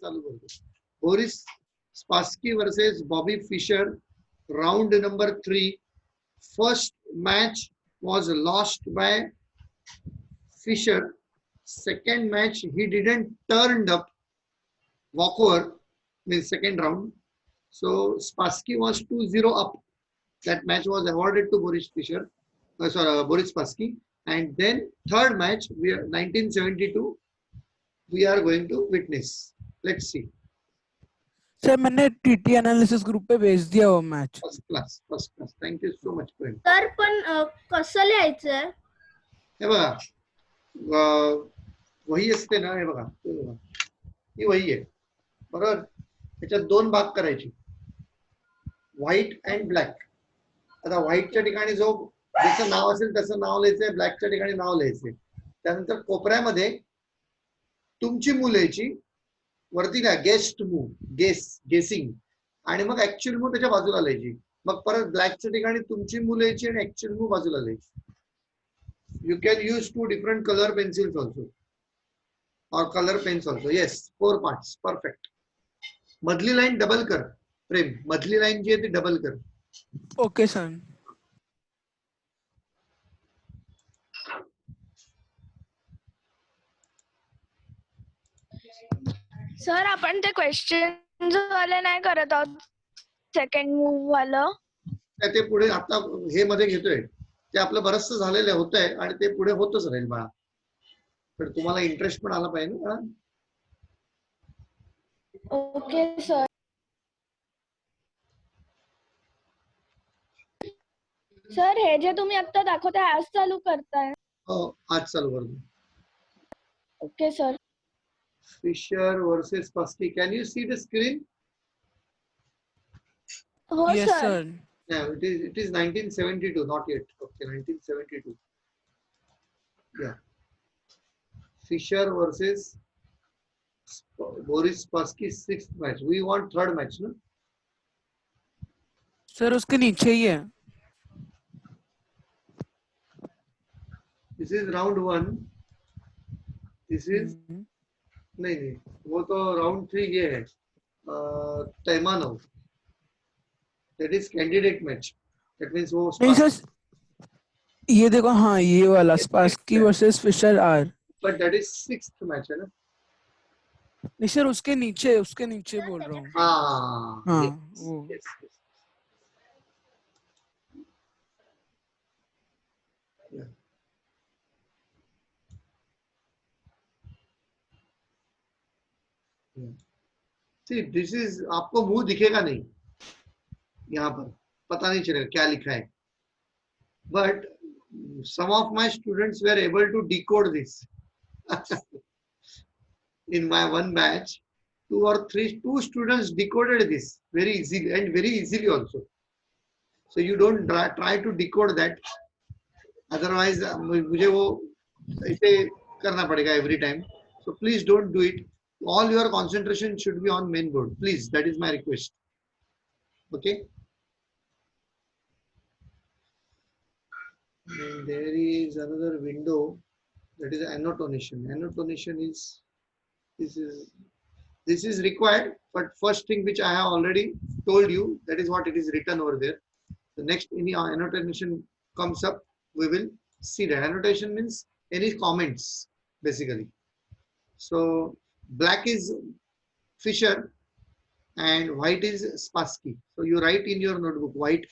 चालू करतो. Boris Spassky versus Bobby Fischer, round number 3. First match was lost by Fisher. Second match he didn't turned up walkover means second round. So Spassky was 2-0 up. That match was awarded to Boris Fischer. Boris Spassky. And then third match, we are 1972. We are going to witness. Let's see. Sir मैंने TT analysis group पे भेज दिया वो match. First class, first class. Thank you so much, friend. Sir पण कसं लिहायचं? हे बघा वही असते ना, हे बघा ही वही आहे बरोबर. त्याच्यात दोन भाग करायचे, व्हाईट अँड ब्लॅक. आता व्हाईटच्या ठिकाणी जो जसं नाव असेल तसं नाव लिहायचंय, ब्लॅकच्या ठिकाणी नाव लिहायचंय. त्यानंतर कोपऱ्यामध्ये तुमची मूव लिहायची, वरती काय गेस्ट मूव, गेसिंग, आणि मग ऍक्च्युअल मूव त्याच्या बाजूला लिहायची. मग परत ब्लॅकच्या ठिकाणी तुमची मूव लिहायची आणि ऍक्च्युअल मूव बाजूला लिहायची. You can use 2 different color pencils also or color pens also. Yes, 4 parts. Perfect. मधली लाईन डबल कर प्रेम, मधली लाईन जी आहे ती डबल कर. Okay sir. सर आपण ते क्वेश्चन वाले नाही करत आहोत, सेकंड मूव वालं. ते पुढे आता हे मध्ये घेतोय, ते आपलं बरचसं झालेलं होत आहे आणि ते पुढे होतच राहील बाळा. तर तुम्हाला इंटरेस्ट पण आला पाहिजे ना. Okay sir. सर हे जे तुम्ही आता दाखवताय आज चालू करताय? हो, आज चालू करतो. Okay sir. Fisher versus Spassky. Can you see the screen? हो Yes sir. sir. Yeah, it is 1972, not yet. Okay, 1972. Yeah. Fisher versus Boris Spassky, 6th match. We want 3rd match, no? Sir उसके नीचे ही है. This is round 1. This is नहीं, वो तो round 3 ये है. Taimanov. That is candidate match. That means वो नहीं सर, ये देखो, हाँ ये वाला Spassky versus Fischer are. But that is 6th match है ना? नहीं सर, उसके नीचे बोल रहा हूँ. हाँ वो. Yes. Yeah. See, this is आपको मुंह दिखेगा नहीं यहाँ पर, पता नहीं चलेगा क्या लिखा है. But some of my students were able to decode this. In my one batch, 2 students decoded this very easily and very easily also. So you don't try to decode that. Otherwise, मुझे वो ऐसे करना पड़ेगा every time. So please don't do it. All your concentration should be on main board. Please, that is my request. Okay. And there is another window, that is annotation. Annotation is this is required, but first thing which I have already told you, that is what it is written over there. The next any annotation comes up, we will see that. Annotation means any comments basically. So black is Fisher and white is Spassky. So you write in your notebook, white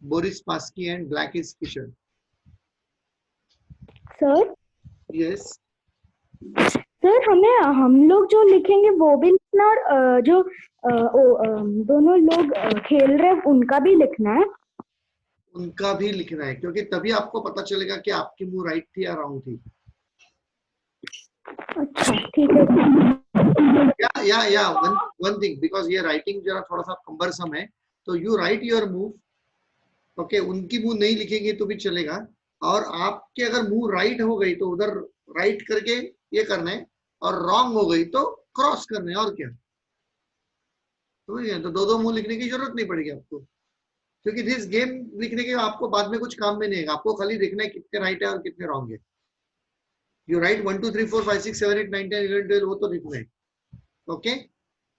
Boris Spassky and black is Fisher. Sir Yes. Sir हम लोग जो लिखेंगे वो भी लिखना, और जो दोनों लोग खेल रहे हैं उनका भी लिखना है. उनका भी लिखना है, क्योंकि तभी आपको पता चलेगा कि आपकी मूव राइट थी या रॉन्ग थी. अच्छा ठीक है. या वन थिंग, बिकॉज ये राइटिंग जरा थोड़ा सा कंबरसम है, तो you right your move. Okay, उनकी मूव नहीं लिखेंगे तो भी चलेगा, और आपके अगर मूव राइट हो गई तो उधर राइट करके ये करना है, और रॉन्ग हो गई तो क्रॉस करना है, और क्या. तो दो मूव लिखने की जरूरत नहीं पड़ेगी आपको, क्योंकि दिस गेम लिखने के आपको बाद में कुछ काम में नहीं है. आपको खाली देखना है कितने राइट है और कितने रॉन्ग है. यू राइट 1 2 3 4 5 6 7 8 9 10 11 12, वो तो लिखना है. Okay,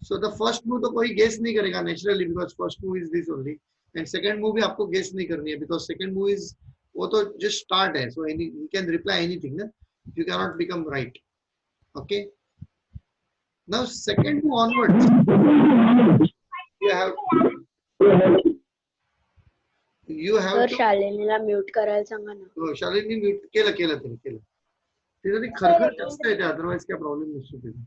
so the first move तो कोई guess नहीं करेगा naturally because first move is this only, and second move भी आपको guess नहीं करनी है because second move is वो तो just start है, so any you can reply anything ना, you cannot become right. Okay, now second move onwards you have to शालिनीला म्यूट करायला सांगा ना. हो, शालिनी म्यूट केलं तरी केलं. तिथे ती खरखर जास्त येते, अदरवाइज काय प्रॉब्लेम नसतो तिथे.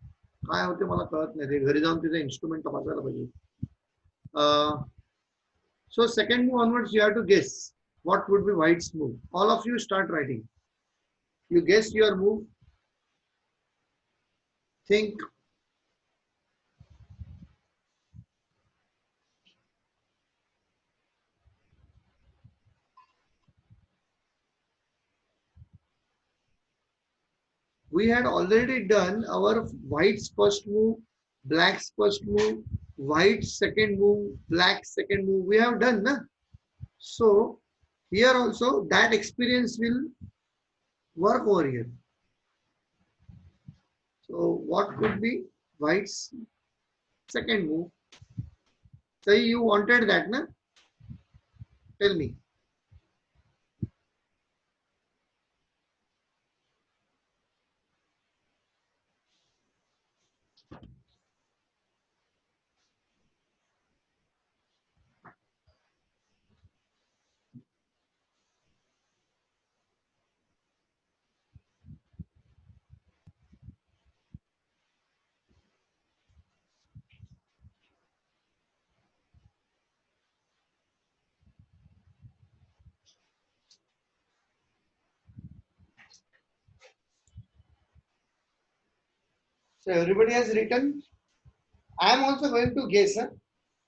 काय होते मला कळत नाही, ते घरी जाऊन तिथे इन्स्ट्रुमेंट तपासायला पाहिजे. So second move onwards you have to guess what would be white's move. All of you start writing. You guess your move. Think. We had already done our white's first move, black's first move, white's second move, black's second move. We have done, na? So here also that experience will work over here. So what could be white's second move? So you wanted that, na? Tell me. So everybody has written. I am also going to guess. Huh?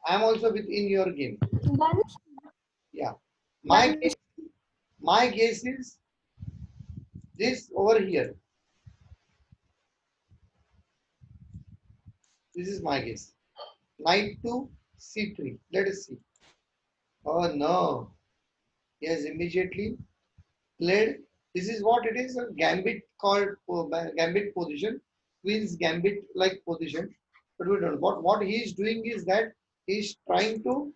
I am also within your game. Yeah. My guess is this over here. This is my guess. Knight to c3. Let us see. Oh no. He has immediately played. This is what it is, a gambit called gambit position. Queen's gambit like position. But we don't. What he is doing is that he is trying to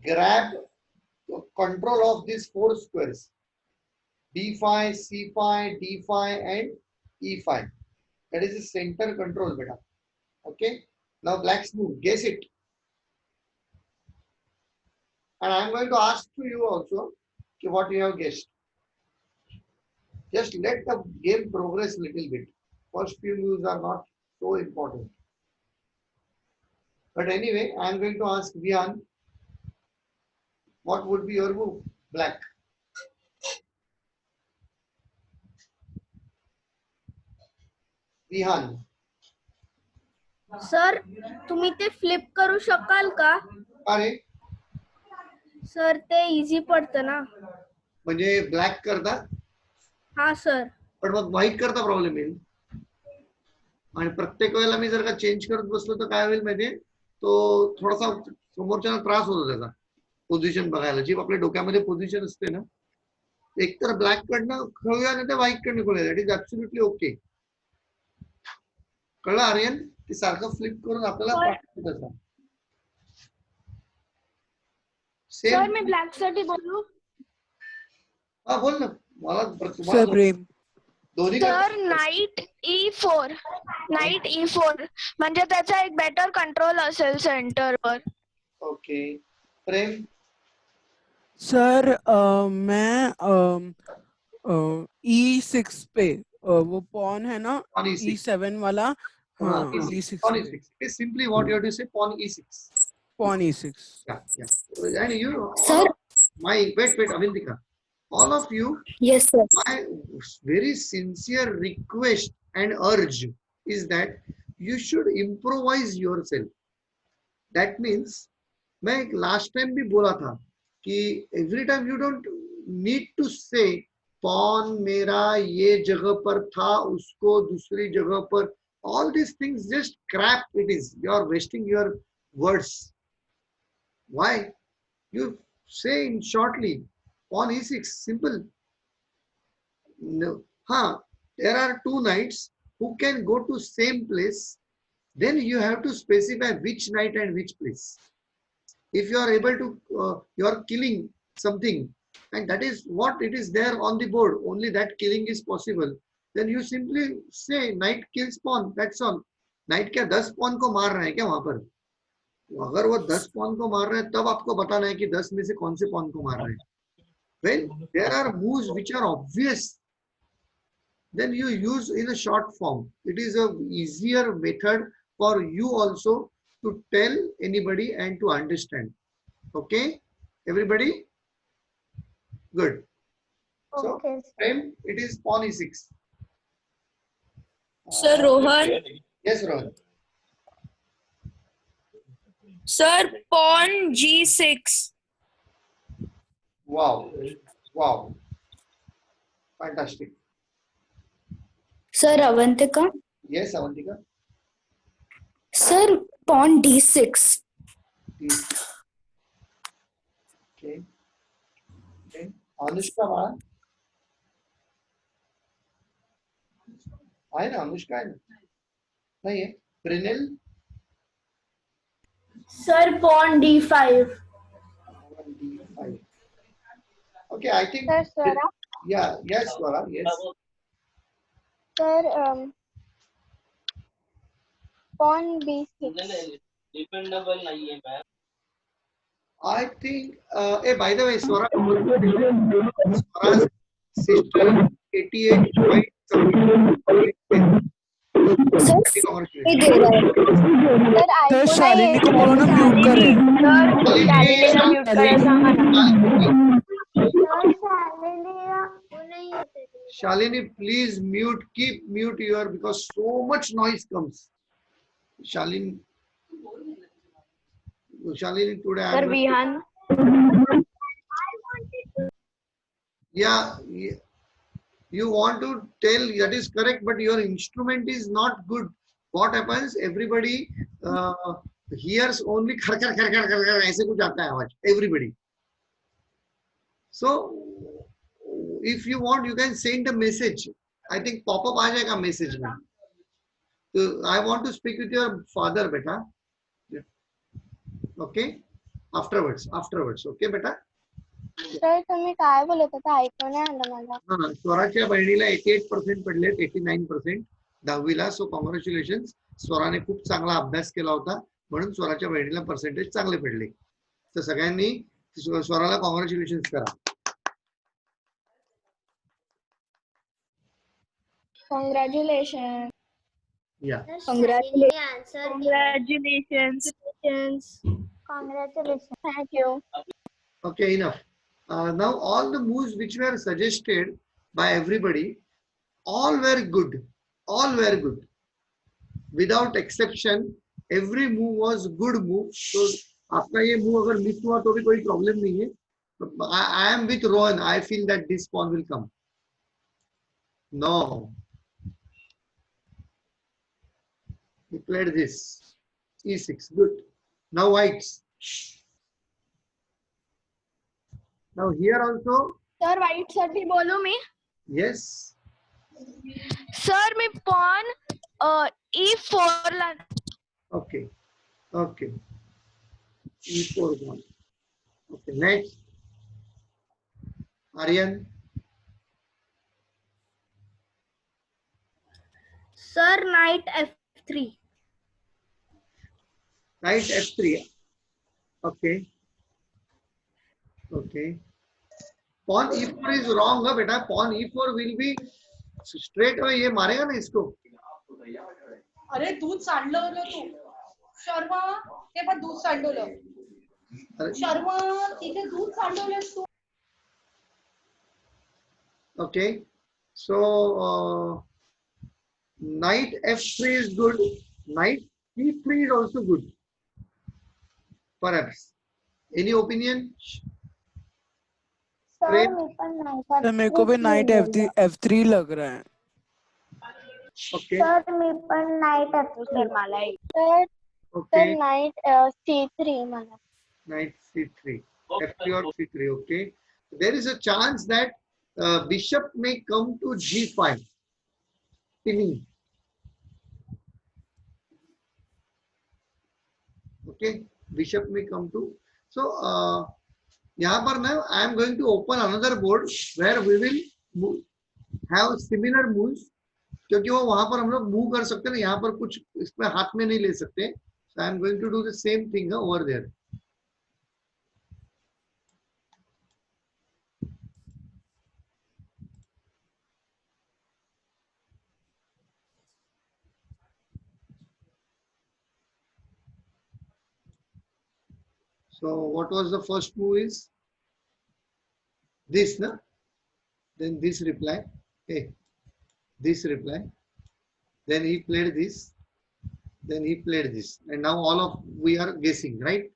grab control of these four squares. d5, c5, d5 and e5. That is the center control beta. Okay. Now black's move. Guess it. And I am going to ask to you also what you have guessed. Just let the game progress a little bit. First few moves are not so important. But anyway, I am going to ask Vihan, what would be your move? Black. Vihan. Sir तुम्ही ते flip करू शकाल का? अरे sir ते easy पडतं ना. म्हणजे ब्लॅक करता. हा सर. पण मग व्हाईट करता प्रॉब्लेम येईल. आणि प्रत्येक वेळेला मी जर का चेंज करत बसलो तर काय होईल माहितीये, तो थोडासा समोरच्याला त्रास होतो त्याचा पोझिशन बघायला. जी आपल्या डोक्यामध्ये पोझिशन असते ना, एकतर ब्लॅक कडनं खेळूया नाही तर व्हाईट कडनं खेळूया. That is absolutely okay. कळलं आर्यन? ते सारखं फ्लिप करून आपल्याला त्याचा सर मी ब्लॅक साठी बोलू? हा बोल ना. मला दोन्ही सर नाईट E4 म्हणजे त्याचा एक बेटर कंट्रोल असेल सेंटरवर. ओके. प्रेम सर मैं E6 पे वो पॉन है ना, E7 वाला. हाँ, E6 simply what you have to say, pawn E6. Pawn E6. Yeah. And you, sir, wait, Avintika. All of you, Yes sir. my very sincere request and urge is that you should improvise yourself. That means, मैं last time भी बोला था कि every time you don't need to say pawn मेरा ये जगह पर था, उसको दूसरी जगह पर. All these things just crap it is. You are wasting your words. Why? You say in shortly. Pawn E6, simple. No. There are two knights who can go to same place then you have to specify which knight and which place. If you are able to, you are killing something, and that is what it is there on the board, only that killing is possible, then you simply say knight kills pawn, that's all. Knight क्या 10 pawn को मार रहा है क्या वहां पर? अगर वो 10 pawn को मार रहा है तब आपको बताना है कि 10 में से कौन से pawn को मार रहा है. When there are moves which are obvious, then you use in a short form. It is a easier method for you also to tell anybody and to understand. Okay, everybody? Good. So, Okay. frame, it is pawn e6. Sir Rohan. Yes, Rohan. Sir, pawn G6. Wow. Wow. Fantastic. Sir, Avantika. Yes, Avantika. Sir, pawn D6. Okay. Okay. Anushka वहाँ है ना? अनुष्का है ना? नहीं है? Prinil? Sir, pawn D5. D5. Okay, I think. Sir, Swara? Yeah. Yes, Swara. Yes. Sir, pawn B6. I think. By the way, Swara. Swara's sister 88 points. Sir, ये दे रहा है. सर शालिनी को बोलो ना म्यूट करे. Shalini, please mute, keep mute your, because so much noise comes. Shalini today. Sir, Vihan. Yeah, you want to tell, that is correct, but your instrument is not good. What happens? Everybody hears only khar khar khar khar khar khar, ऐसे कुछ आता है आवाज. Everybody. So, if you want, you can send a message. I think pop-up आ जाएगा message में. So, I want to speak with your father, beta. Okay? Afterwards. Okay, beta? Sir तुम्ही काय बोलत होता ऐकू नाही आलं मला. स्वराच्या बहिणीला 88% पडलेत, 89% 10वीला. सो कॉंग्रॅच्युलेशन. स्वराने खूप चांगला अभ्यास केला होता म्हणून स्वराच्या बहिणीला पर्सेंटेज चांगले पडले. तर सगळ्यांनी स्वराला कॉंग्रॅच्युलेशन करा. Congratulations. Yeah. Congratulations. Congratulations. Congratulations. Thank you. Okay, enough. Now all the moves which were suggested by everybody, all were good. All were good. Without exception, every move was good move. So आपका ये move अगर miss हुआ तो भी कोई problem नहीं है. I am with Rohan. I feel that this pawn will come. No. He played this. E6. Good. Now whites. Now here also. Sir white साठी बोलू मी. Yes. Sir me pawn E4 La. Okay. Okay. E4 pawn. Okay. Next. Aryan. Sir, knight F3. Knight F3. Okay. Okay. Pawn E4 is wrong, huh, beta. Pawn E4 will be straight away. ये मारेगा ना इसको. अरे दूध सांडलं तू. शर्मा ते पण दूध सांडवलं. शर्मा तिथे दूध सांडवलंस तू. Okay. So knight F3 is good. Knight E3 is also good. Perhaps. Any opinion? Sir Frame? मी पण नाही. सर मेरे को भी नाइट F3 लग रहा है. Okay. सर मी पण नाईट सर मला सर Okay. नाईट C3 मला. Knight C3. F3 or C3. Okay. There is a chance that bishop may come to G5. Pinning. Okay, bishop may come to. So यहाँ पर ना I am going to open another board where we will have similar moves, क्योंकि वो वहां पर हम लोग move कर सकते हैं ना, यहाँ पर कुछ इसमें हाथ में नहीं ले सकते. So I am going to do the same thing over there. So what was the first move is this, na? Then this reply, hey, this reply. Then he played this. Then he played this, and now all of we are guessing, right?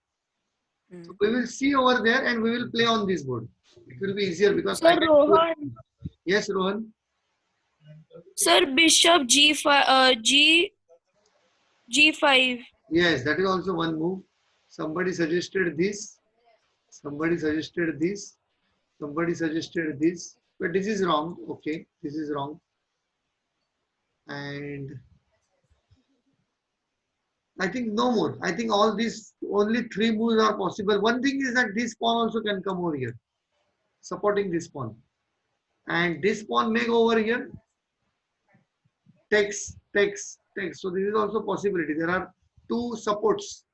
So we will see over there, and we will play on this board. It will be easier because. Sir, Rohan. Yes, Rohan. Sir, bishop G5. Yes, that is also one move. Somebody suggested this. Somebody suggested this. Somebody suggested this. But this is wrong. Okay, this is wrong. And I think no more. I think all these only 3 moves are possible. One thing is that this pawn also can come over here, supporting this pawn. And this pawn may go over here. Takes. So this is also possibility. There are 2 supports.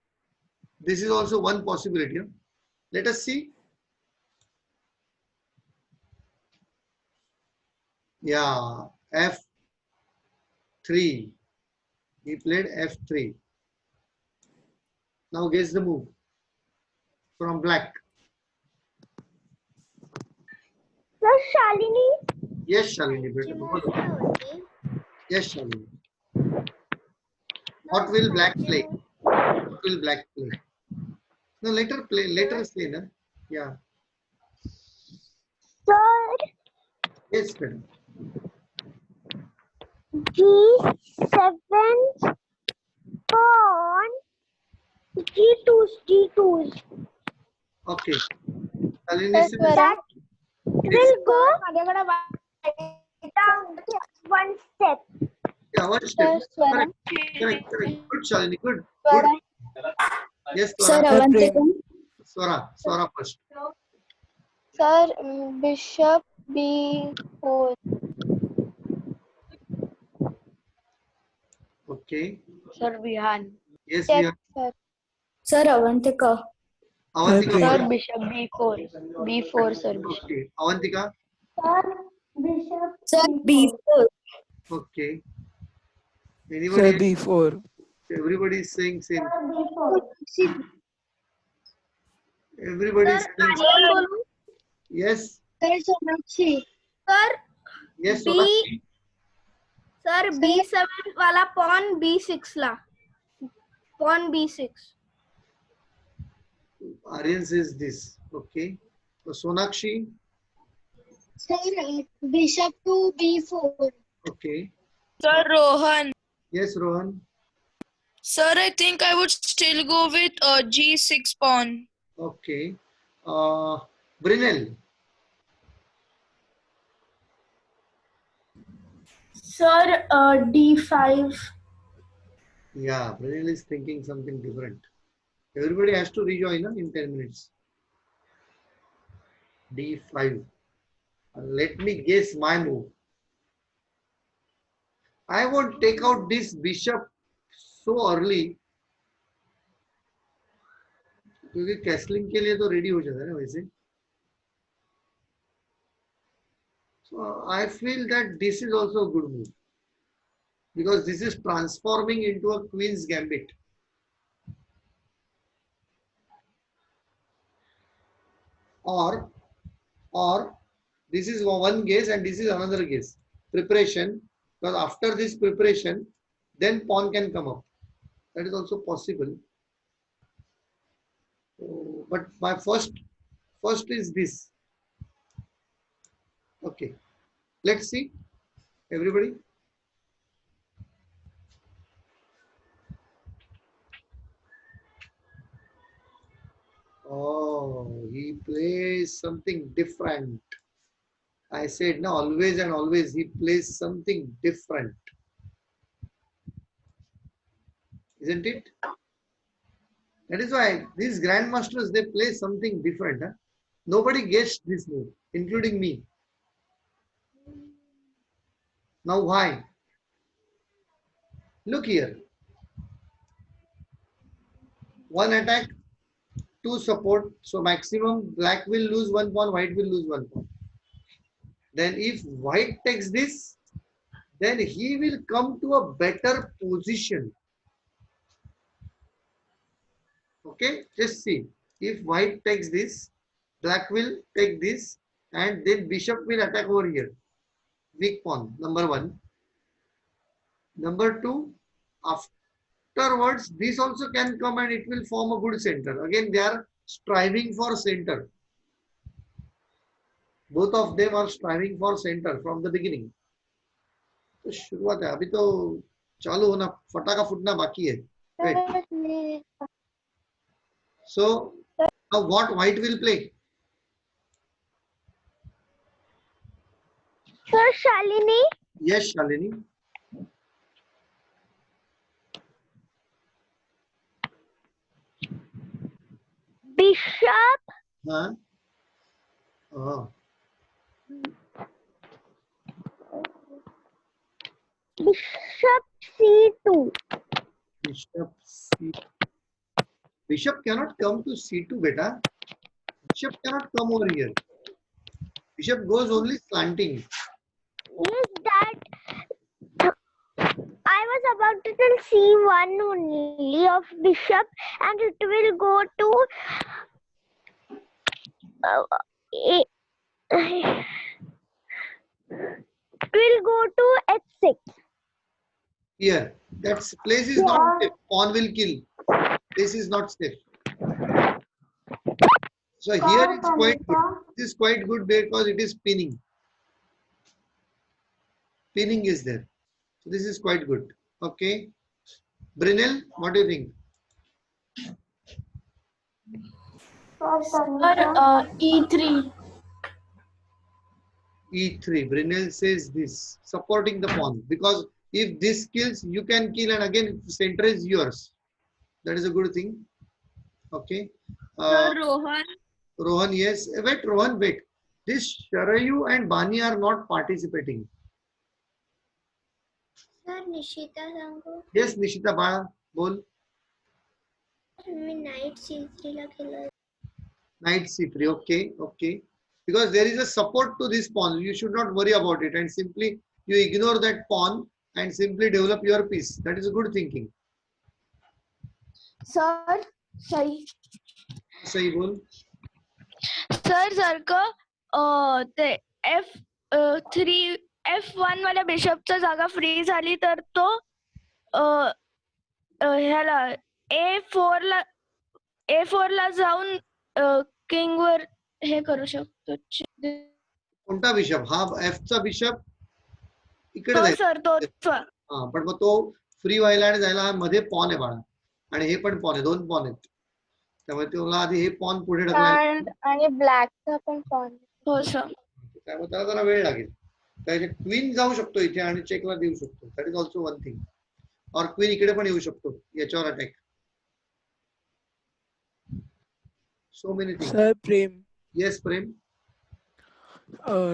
This is also one possibility. Let us see. Yeah, F3. He played F3. Now guess the move from black. Sir, Shalini. Yes, Shalini. Yes, Shalini. What will black play? What will black play? No, later play. Later say, na? Yeah. Sir, Yes, madam. G7 pawn G2s. Okay. Shalini says That will go one step. yeah, one step. Correct. Good, Shalini. Good. Yes, Swara. Swara first. Sir, bishop B4. Okay. Sir Vihan. Yes, Check, we are. sir. Sir, Avantika. Avantika. Okay. Sir Bishop B4. B4 sir Bishop. Okay. Avantika. Sir, bishop. Sir, B4. Okay. Sir, Anybody? B4. Everybody is saying same. B4. Everybody is saying same. Yes. Sir, Yes. B. Sonakshi. Sir B7 वाला pawn B6 La. Pawn B6. Aryan says this. Okay. So Sonakshi. Sir, bishop to B4. Okay. Sir, Rohan. Yes, Rohan. Sir, I think I would still go with G6 pawn. Okay. Brynel. Sir, D5. Yeah, Brynel is thinking something different. Everybody has to rejoin in 10 minutes. D5. Let me guess my move. I won't take out this bishop so early. क्योंकि castling के लिए तो ready हो जाता है ना वैसे. So I feel that this is also a good move because this is transforming into a queen's gambit. Or this is one guess and this is another guess. Preparation, because after this preparation, then pawn can come up. That is also possible. So, but my first is this. Okay, let's see, everybody. Oh, he plays something different. I said no, always and always he plays something different. Isn't it? That is why these grandmasters, they play something different. Huh? Nobody gets this move, including me. Now why? Look here. One attack, two support. So maximum black will lose 1 pawn, white will lose 1 pawn. Then if white takes this, then he will come to a better position. Okay, just see. If white takes this, black will take this, and then bishop will attack over here. Weak pawn, number 1. Number 2, afterwards, this also can come and it will form a good center. Again, they are striving for center. Both of them are striving for center from the beginning. तो शुरुआत है, अभी तो चालू होना, फटाका फूटना बाकी है. Wait. So now what white will play? Sir, Shalini. Yes, Shalini. Bishop. Huh? Oh. Bishop C2. Bishop C. Bishop cannot come to C2, beta. Bishop cannot come over here. Bishop goes only slanting. Yes, that. I was about to tell C1 only of bishop, and it will go to. It will go to H6. Here, that place is not safe. Pawn will kill. This is not safe. So here it's quite good. This is quite good because it is pinning. Pinning is there. So this is quite good. Okay. Brynel, what do you think? E3. E3. Brynel says this, supporting the pawn. Because if this kills, you can kill, and again center is yours. That is a good thing. Okay. Rohan. Rohan, yes. Wait, Rohan, wait. This Sharayu and Bani are not participating. Sir, Nishita Sango. Yes, Nishita Bala, bol. Knight C3 Knight C3, okay, okay. Because there is a support to this pawn. You should not worry about it and simply you ignore that pawn and simply develop your piece. That is a good thinking. Sir, sorry. Sahi bol. Sir जर का ते F3 F1 वाल्या बिशपच्या जागा free झाली तर तो ह्याला A4 ला जाऊन किंग वर हे करू शकतो. कोणता बिशप? हा F चा बिशप इकडे तो जाईल. सर तो हा, पण मग तो फ्री व्हायला आणि जायला मध्ये पॉन आहे बाळा, आणि हे पण पॉन आहे, 2 पॉन आहेत. त्यामुळे तुला आधी हे पॉन पुढे ढकलायला आणि ब्लॅकचा पण पॉन. हो सर. त्यामुळे त्याला जरा वेळ लागेल. त्याचे क्वीन जाऊ शकतो इथे आणि चेकला देऊ शकतो. That is also one thing. और क्वीन इकडे पण येऊ शकतो याच्यावर attack. So many things. Sir Prem. Yes Prem.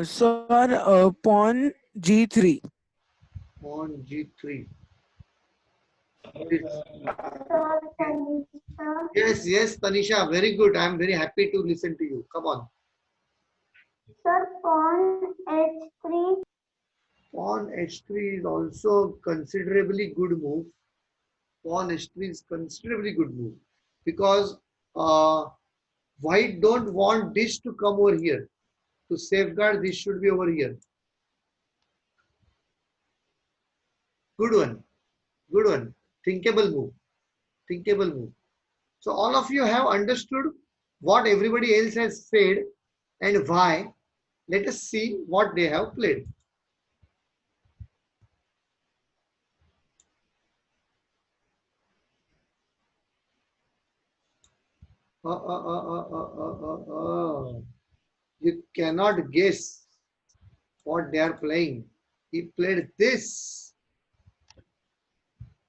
Sir pawn G3. Pawn G3. Yes, yes, Tanisha, very good. I am very happy to listen to you. Come on. Sir, pawn H3. Pawn H3 is also considerably good move. Pawn H3 is considerably good move because white don't want this to come over here. To safeguard, this should be over here. Good one. Good one. Thinkable move. Thinkable move. So all of you have understood what everybody else has said and why. Let us see what they have played. You cannot guess what they are playing. He played this.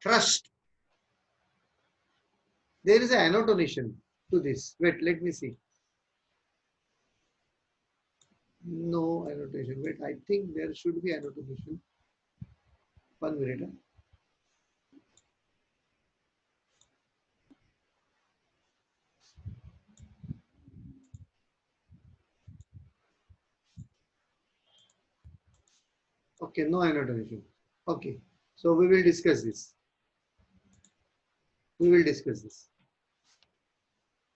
Thrust. there is an annotation to this. Wait, let me see. No annotation. Wait, I think there should be annotation. 1 minute. Okay, no annotation. Okay, so we will discuss this. We will discuss this.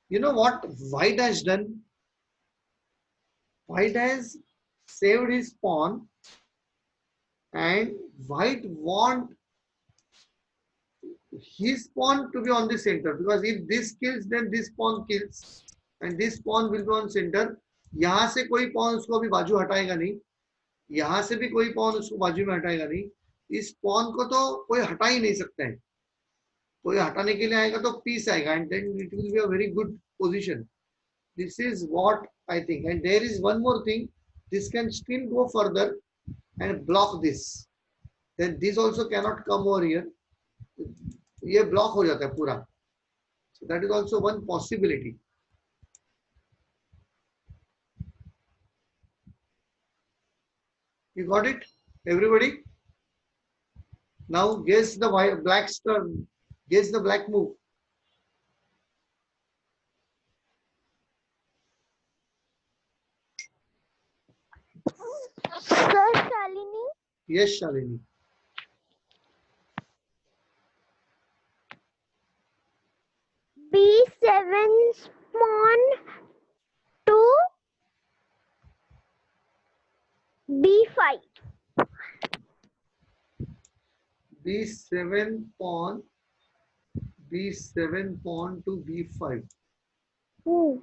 You know what White has done? White has saved his pawn, and White want his pawn to be on the center, because if this kills, then this pawn kills, and this pawn will be on center. यहाँ से कोई pawn उसको अभी बाजू हटाएगा नहीं, यहाँ से भी कोई pawn उसको बाजू में हटाएगा नहीं. इस pawn को तो कोई हटा ही नहीं सकता है. कोई हटाने के लिए आएगा तो पीस आएगा, and then it will be a very good position. This is what I think. And there is one more thing. This can still go further and block this. Then this also cannot come over here. ये block हो जाता है पूरा. So that is also one possibility. You got it, everybody? Now guess the black's turn. Guess the black move. Sir, Shalini. Yes, Shalini. B7 pawn to B5. B7 pawn. B7 pawn to B5. Ooh.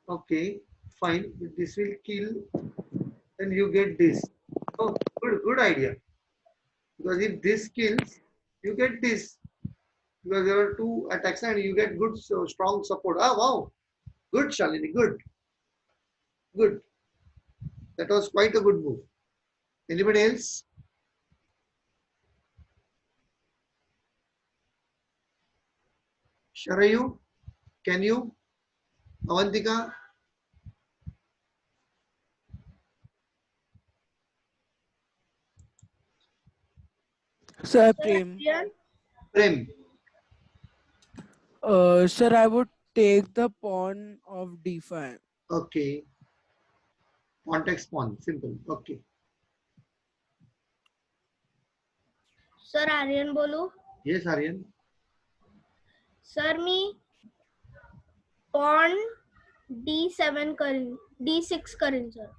Okay, fine. This will kill. Then you get this. Oh, good idea. Because if this kills, you get this. Because there are two attacks and you get good, strong support. Ah, wow. Good, Shalini. Good. Good. That was quite a good move. Anybody else? Sharayu, can you? Avantika? Sir, Prem. Prem. Sir, I would take the pawn of d5. Okay. Pawn takes pawn. Simple. Okay. Sir Aryan बोलू. Yes, Aryan. Sir मी pawn D7 करेन, D6 करेन sir.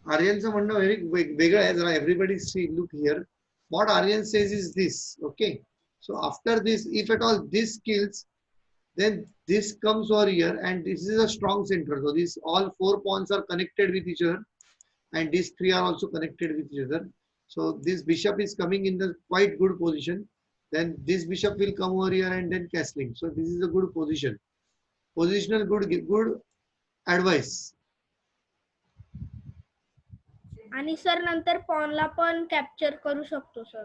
Aryanचं म्हणणं वेगळं आहे. जरा everybody see, look here. What Aryan says is this. Okay. So after this, if at all this kills, then this comes over here, and this is a strong center. So these all 4 pawns are connected with each other, and these 3 are also connected with each other. So this bishop is coming in the quite good position. Then this bishop will come over here and then castling. So this is a good position. Positional good advice. आणि sir नंतर पॉनला पण capture करू शकतो sir.